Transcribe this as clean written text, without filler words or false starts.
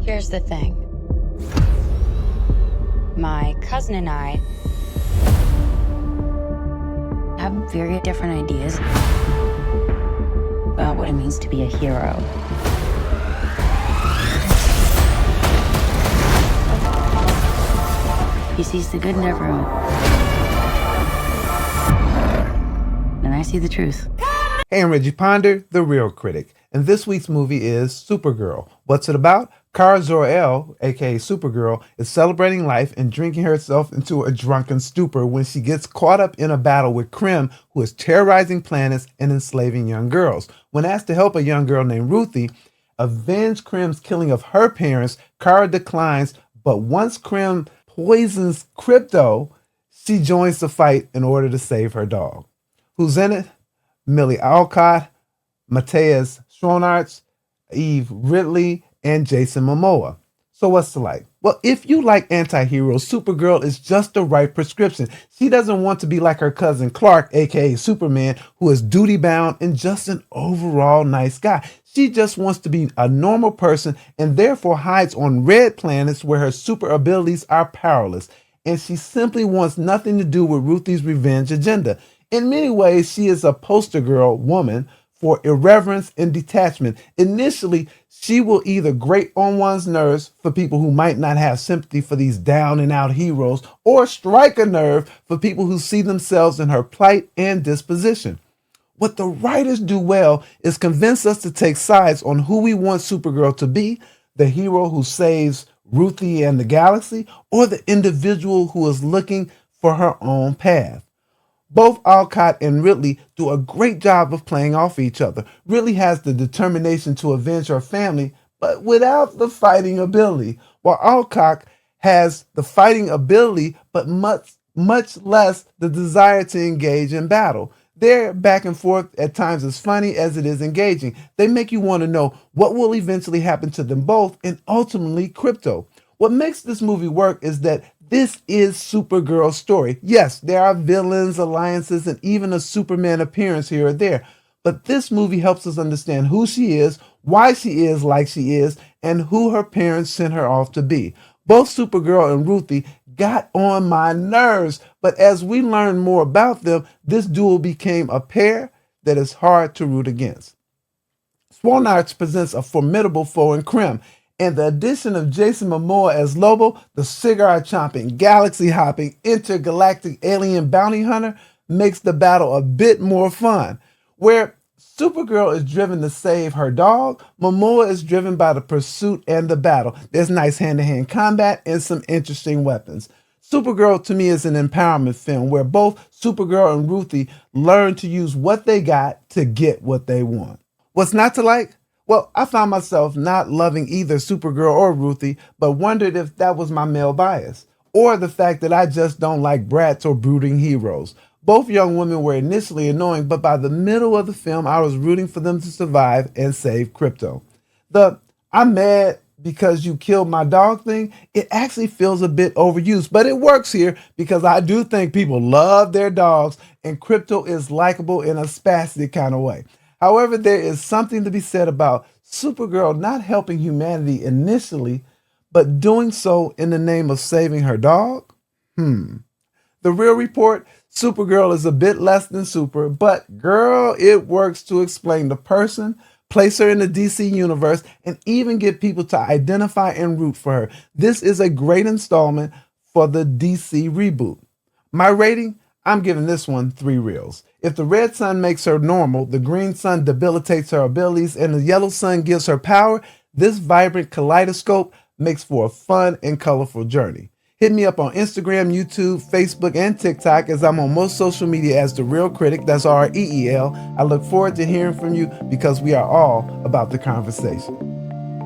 Here's the thing. My cousin and I have very different ideas about what it means to be a hero. He sees the good in everyone. And I see the truth. Hey, I'm Reggie Ponder, the Real Critic, and this week's movie is Supergirl. What's it about? Kara Zor-El, aka Supergirl, is celebrating life and drinking herself into a drunken stupor when she gets caught up in a battle with Krim, who is terrorizing planets and enslaving young girls. When asked to help a young girl named Ruthie avenge Krim's killing of her parents, Kara declines, but once Krim poisons Krypto, she joins the fight in order to save her dog. Who's in it? Millie Alcott, Matthias Schoenaerts, Eve Ridley, and Jason Momoa. So what's it like? Well, if you like anti-heroes, Supergirl is just the right prescription. She doesn't want to be like her cousin Clark, aka Superman, who is duty-bound and just an overall nice guy. She just wants to be a normal person and therefore hides on red planets where her super abilities are powerless. And she simply wants nothing to do with Ruthie's revenge agenda. In many ways, she is a poster girl woman for irreverence and detachment. Initially, she will either grate on one's nerves for people who might not have sympathy for these down and out heroes, or strike a nerve for people who see themselves in her plight and disposition. What the writers do well is convince us to take sides on who we want Supergirl to be, the hero who saves Ruthie and the galaxy, or the individual who is looking for her own path. Both Alcott and Ridley do a great job of playing off each other. Ridley has the determination to avenge her family, but without the fighting ability, while Alcott has the fighting ability, but much less the desire to engage in battle. Their back and forth at times is funny as it is engaging. They make you want to know what will eventually happen to them both and ultimately Krypto. What makes this movie work is that this is Supergirl's story. Yes, there are villains, alliances, and even a Superman appearance here or there. But this movie helps us understand who she is, why she is like she is, and who her parents sent her off to be. Both Supergirl and Ruthie got on my nerves, but as we learn more about them, this duo became a pair that is hard to root against. Schoenaerts presents a formidable foe in Krim, and the addition of Jason Momoa as Lobo, the cigar-chomping, galaxy-hopping, intergalactic alien bounty hunter, makes the battle a bit more fun. Where Supergirl is driven to save her dog, Momoa is driven by the pursuit and the battle. There's nice hand-to-hand combat and some interesting weapons. Supergirl, to me, is an empowerment film where both Supergirl and Ruthie learn to use what they got to get what they want. What's not to like? Well, I found myself not loving either Supergirl or Ruthie, but wondered if that was my male bias, or the fact that I just don't like brats or brooding heroes. Both young women were initially annoying, but by the middle of the film, I was rooting for them to survive and save Krypto. The "I'm mad because you killed my dog" thing, it actually feels a bit overused, but it works here because I do think people love their dogs, and Krypto is likable in a spastic kind of way. However, there is something to be said about Supergirl not helping humanity initially, but doing so in the name of saving her dog? The Real Report, Supergirl is a bit less than super, but girl, it works to explain the person, place her in the DC universe, and even get people to identify and root for her. This is a great installment for the DC Reboot. My rating? I'm giving this one 3 reels. If the red sun makes her normal, the green sun debilitates her abilities, and the yellow sun gives her power, this vibrant kaleidoscope makes for a fun and colorful journey. Hit me up on Instagram, YouTube, Facebook, and TikTok, as I'm on most social media as The Real Critic. That's REEL. I look forward to hearing from you because we are all about the conversation.